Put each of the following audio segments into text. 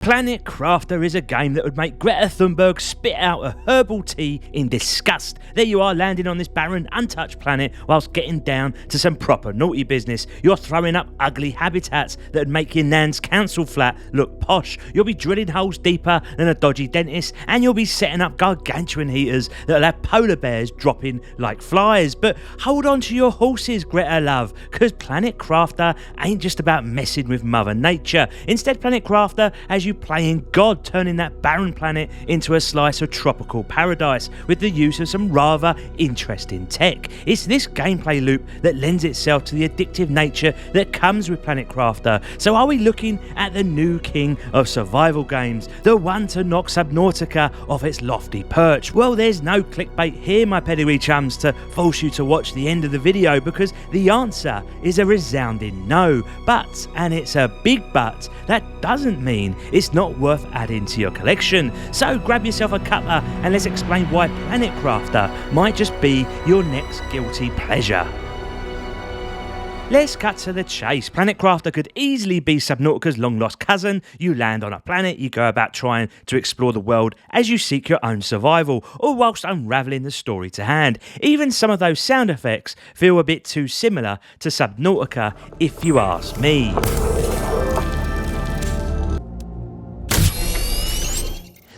Planet Crafter is a game that would make Greta Thunberg spit out a herbal tea in disgust. There you are, landing on this barren, untouched planet whilst getting down to some proper naughty business. You're throwing up ugly habitats that would make your nan's council flat look posh. You'll be drilling holes deeper than a dodgy dentist, and you'll be setting up gargantuan heaters that'll have polar bears dropping like flies. But hold on to your horses, Greta love, because Planet Crafter ain't just about messing with Mother Nature. Instead, Planet Crafter has you playing God, turning that barren planet into a slice of tropical paradise with the use of some rather interesting tech. It's this gameplay loop that lends itself to the addictive nature that comes with Planet Crafter. So are we looking at the new king of survival games, the one to knock Subnautica off its lofty perch? Well, there's no clickbait here, my pedigree chums, to force you to watch the end of the video, because the answer is a resounding no. But, and it's a big but, that doesn't mean it's not worth adding to your collection. So grab yourself a cuppa and let's explain why Planet Crafter might just be your next guilty pleasure. Let's cut to the chase. Planet Crafter could easily be Subnautica's long-lost cousin. You land on a planet, you go about trying to explore the world as you seek your own survival, or whilst unravelling the story to hand. Even some of those sound effects feel a bit too similar to Subnautica, if you ask me.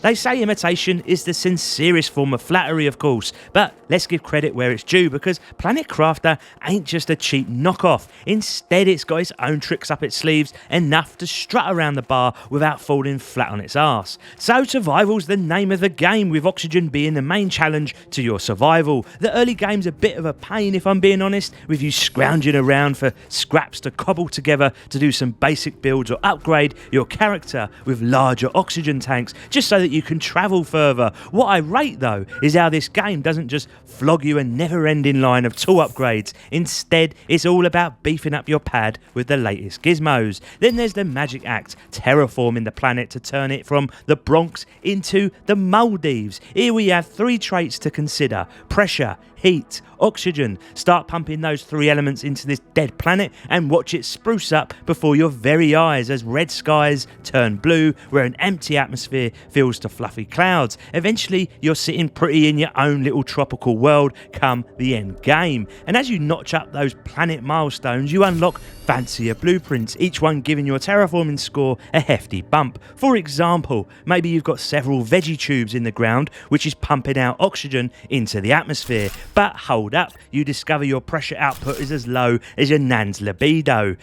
They say imitation is the sincerest form of flattery, of course, but let's give credit where it's due, because Planet Crafter ain't just a cheap knockoff. Instead, it's got its own tricks up its sleeves, enough to strut around the bar without falling flat on its arse. So survival's the name of the game, with oxygen being the main challenge to your survival. The early game's a bit of a pain, if I'm being honest, with you scrounging around for scraps to cobble together to do some basic builds or upgrade your character with larger oxygen tanks, just so that you can travel further. What I rate though is how this game doesn't just flog you a never-ending line of tool upgrades. Instead, it's all about beefing up your pad with the latest gizmos. Then there's the magic act, terraforming the planet to turn it from the Bronx into the Maldives. Here we have three traits to consider: pressure, heat, oxygen. Start pumping those three elements into this dead planet and watch it spruce up before your very eyes as red skies turn blue, where an empty atmosphere fills to fluffy clouds. Eventually, you're sitting pretty in your own little tropical world come the end game. And as you notch up those planet milestones, you unlock fancier blueprints, each one giving your terraforming score a hefty bump. For example, maybe you've got several veggie tubes in the ground, which is pumping out oxygen into the atmosphere. But hold up, you discover your pressure output is as low as your nan's libido.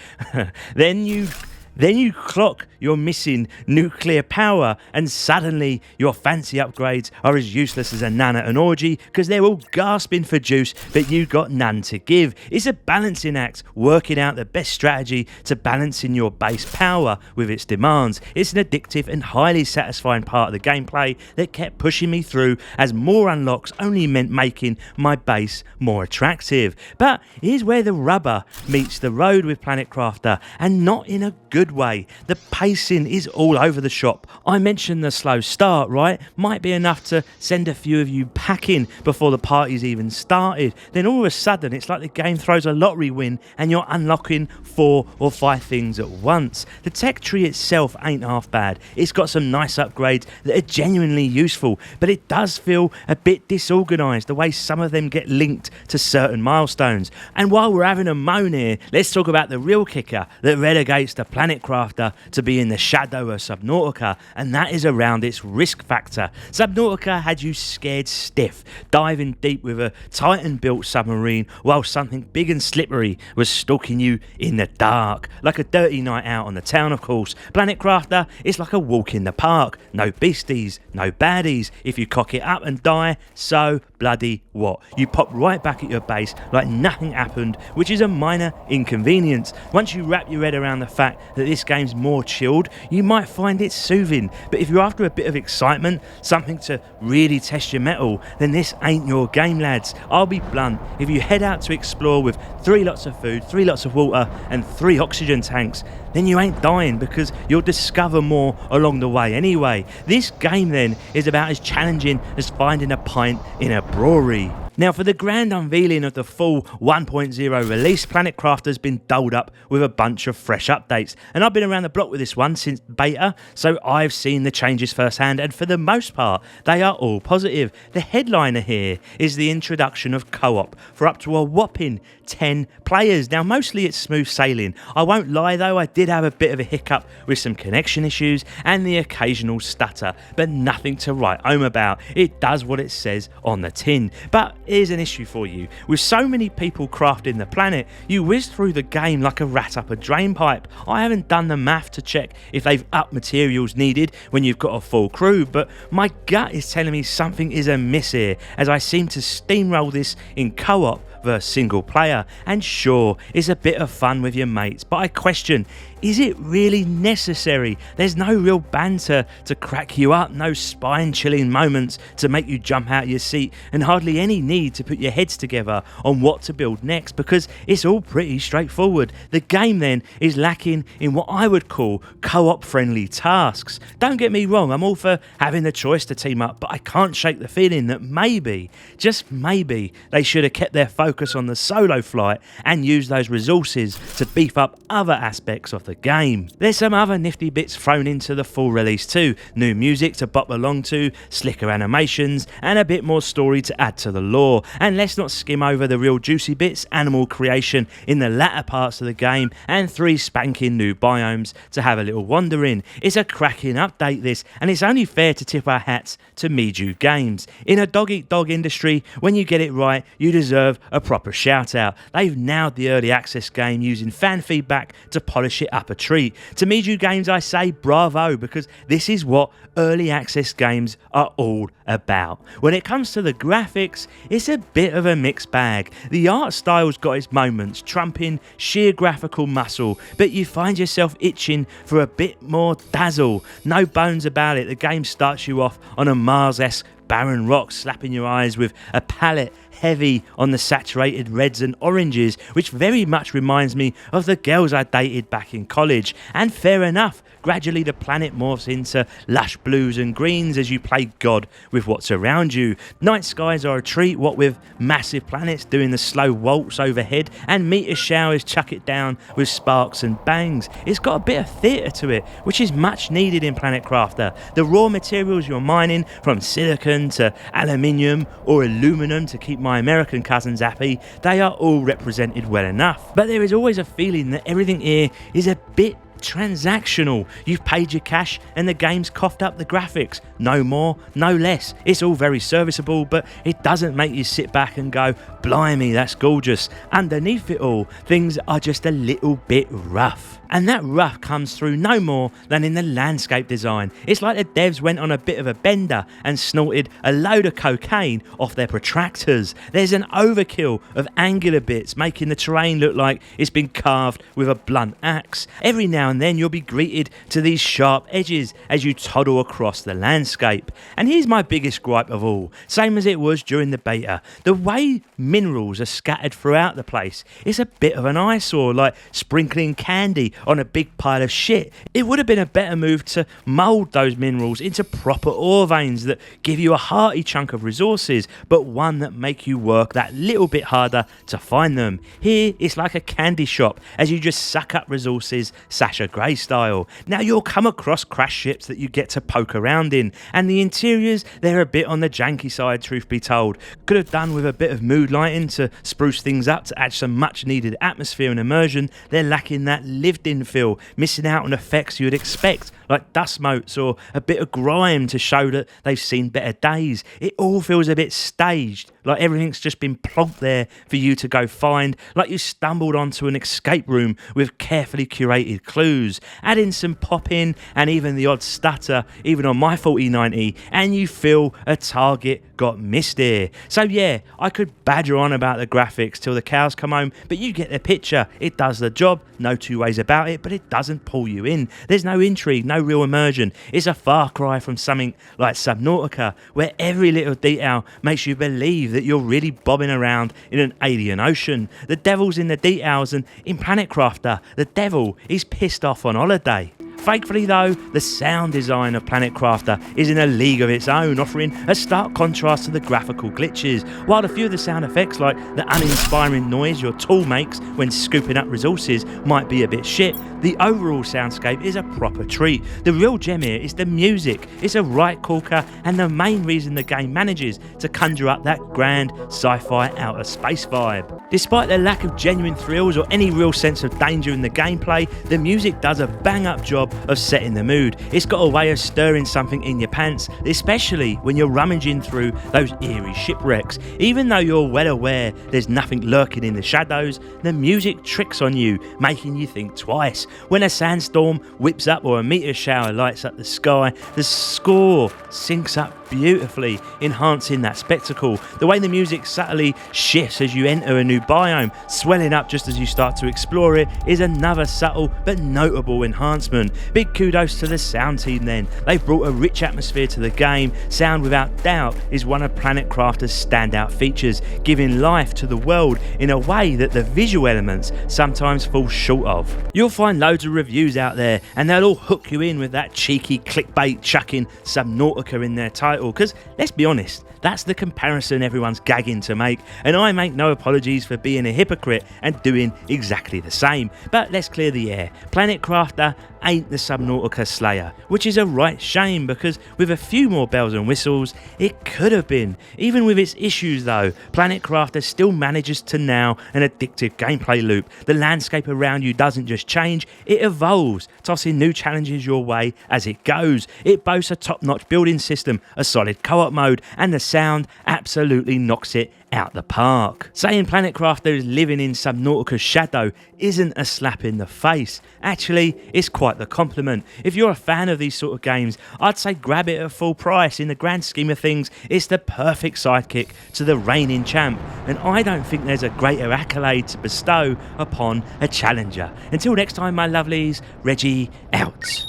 Then you clock you're missing nuclear power, and suddenly your fancy upgrades are as useless as a nun at an orgy, because they're all gasping for juice but you got none to give. It's a balancing act, working out the best strategy to balancing your base power with its demands. It's an addictive and highly satisfying part of the gameplay that kept pushing me through, as more unlocks only meant making my base more attractive. But here's where the rubber meets the road with Planet Crafter, and not in a good way. The pacing is all over the shop. I mentioned the slow start, right? Might be enough to send a few of you packing before the party's even started. Then all of a sudden, it's like the game throws a lottery win and you're unlocking 4 or 5 things at once. The tech tree itself ain't half bad. It's got some nice upgrades that are genuinely useful, but it does feel a bit disorganised the way some of them get linked to certain milestones. And while we're having a moan here, let's talk about the real kicker that relegates the Planet Crafter to be in the shadow of Subnautica, and that is around its risk factor. Subnautica had you scared stiff, diving deep with a Titan-built submarine while something big and slippery was stalking you in the dark. Like a dirty night out on the town, of course. Planet Crafter is like a walk in the park. No beasties, no baddies. If you cock it up and die, so bloody what? You pop right back at your base like nothing happened, which is a minor inconvenience. Once you wrap your head around the fact that this game's more chilled, you might find it soothing. But if you're after a bit of excitement, something to really test your mettle, then this ain't your game, lads. I'll be blunt, if you head out to explore with 3 lots of food, 3 lots of water and 3 oxygen tanks, then you ain't dying, because you'll discover more along the way anyway. This game then is about as challenging as finding a pint in a brewery. Now, for the grand unveiling of the full 1.0 release, Planet Crafter's been doled up with a bunch of fresh updates, and I've been around the block with this one since beta, so I've seen the changes firsthand, and for the most part, they are all positive. The headliner here is the introduction of co-op for up to a whopping 10 players. Now, mostly it's smooth sailing. I won't lie though, I did have a bit of a hiccup with some connection issues and the occasional stutter, but nothing to write home about. It does what it says on the tin. But here's an issue for you. With so many people crafting the planet, you whiz through the game like a rat up a drain pipe. I haven't done the math to check if they've upped materials needed when you've got a full crew, but my gut is telling me something is amiss here, as I seem to steamroll this in co-op versus single player. And sure, it's a bit of fun with your mates, but I question, is it really necessary? There's no real banter to crack you up, no spine-chilling moments to make you jump out of your seat, and hardly any need to put your heads together on what to build next, because it's all pretty straightforward. The game then is lacking in what I would call co-op friendly tasks. Don't get me wrong, I'm all for having the choice to team up, but I can't shake the feeling that maybe, just maybe, they should have kept their focus on the solo flight and used those resources to beef up other aspects of the game. There's some other nifty bits thrown into the full release too. New music to bop along to, slicker animations, and a bit more story to add to the lore. And let's not skim over the real juicy bits, animal creation in the latter parts of the game, and 3 spanking new biomes to have a little wander in. It's a cracking update this, and it's only fair to tip our hats to Meiju Games. In a dog-eat-dog industry, when you get it right, you deserve a proper shout out. They've nailed the early access game using fan feedback to polish it up a treat. To Meiju Games I say bravo, because this is what early access games are all about. When it comes to the graphics, it's a bit of a mixed bag. The art style's got its moments, trumping sheer graphical muscle, but you find yourself itching for a bit more dazzle. No bones about it, the game starts you off on a Mars-esque barren rock, slapping your eyes with a palette heavy on the saturated reds and oranges, which very much reminds me of the girls I dated back in college. And fair enough, gradually the planet morphs into lush blues and greens as you play God with what's around you. Night skies are a treat, what with massive planets doing the slow waltz overhead and meteor showers chuck it down with sparks and bangs. It's got a bit of theatre to it, which is much needed in Planet Crafter. The raw materials you're mining, from silicon to aluminium or aluminum to keep my American cousins happy, they are all represented well enough. But there is always a feeling that everything here is a bit transactional. You've paid your cash and the game's coughed up the graphics. No more, no less. It's all very serviceable, but it doesn't make you sit back and go, blimey, that's gorgeous. Underneath it all, things are just a little bit rough. And that rough comes through no more than in the landscape design. It's like the devs went on a bit of a bender and snorted a load of cocaine off their protractors. There's an overkill of angular bits, making the terrain look like it's been carved with a blunt axe. Every now and then you'll be greeted to these sharp edges as you toddle across the landscape. And here's my biggest gripe of all, same as it was during the beta. The way minerals are scattered throughout the place, it's a bit of an eyesore, like sprinkling candy on a big pile of shit. It would have been a better move to mould those minerals into proper ore veins that give you a hearty chunk of resources, but one that make you work that little bit harder to find them. Here, it's like a candy shop, as you just suck up resources Sasha Grey style. Now you'll come across crash ships that you get to poke around in, and the interiors, they're a bit on the janky side, truth be told. Could have done with a bit of mood lighting to spruce things up to add some much needed atmosphere and immersion. They're lacking that lived in feel, missing out on effects you would expect, like dust motes or a bit of grime to show that they've seen better days. It all feels a bit staged, like everything's just been plonked there for you to go find, like you stumbled onto an escape room with carefully curated clues. Add in some pop-in and even the odd stutter, even on my 4090, and you feel a target got missed here. So yeah, I could badger on about the graphics till the cows come home, but you get the picture. It does the job, no two ways about it, but it doesn't pull you in. There's no intrigue, no real immersion. It's a far cry from something like Subnautica, where every little detail makes you believe that you're really bobbing around in an alien ocean. The devil's in the details, and in Planet Crafter, the devil is pissed off on holiday. Thankfully though, the sound design of Planet Crafter is in a league of its own, offering a stark contrast to the graphical glitches. While a few of the sound effects, like the uninspiring noise your tool makes when scooping up resources, might be a bit shit, the overall soundscape is a proper treat. The real gem here is the music. It's a right corker and the main reason the game manages to conjure up that grand sci-fi outer space vibe. Despite the lack of genuine thrills or any real sense of danger in the gameplay, the music does a bang-up job of setting the mood. It's got a way of stirring something in your pants, especially when you're rummaging through those eerie shipwrecks. Even though you're well aware there's nothing lurking in the shadows, the music tricks on you, making you think twice. When a sandstorm whips up or a meteor shower lights up the sky, the score syncs up beautifully, enhancing that spectacle. The way the music subtly shifts as you enter a new biome, swelling up just as you start to explore it, is another subtle but notable enhancement. Big kudos to the sound team then. They've brought a rich atmosphere to the game. Sound without doubt is one of Planet Crafter's standout features, giving life to the world in a way that the visual elements sometimes fall short of. You'll find loads of reviews out there and they'll all hook you in with that cheeky clickbait chucking Subnautica in their title, because let's be honest, that's the comparison everyone's gagging to make, and I make no apologies for being a hypocrite and doing exactly the same. But let's clear the air. Planet Crafter ain't the Subnautica Slayer, which is a right shame, because with a few more bells and whistles, it could have been. Even with its issues though, Planet Crafter still manages to nail an addictive gameplay loop. The landscape around you doesn't just change, it evolves, tossing new challenges your way as it goes. It boasts a top-notch building system, a solid co-op mode, and the sound absolutely knocks it out the park. Saying Planet Crafter is living in Subnautica's shadow isn't a slap in the face. Actually, it's quite the compliment. If you're a fan of these sort of games, I'd say grab it at full price. In the grand scheme of things, it's the perfect sidekick to the reigning champ, and I don't think there's a greater accolade to bestow upon a challenger. Until next time, my lovelies, Reggie out.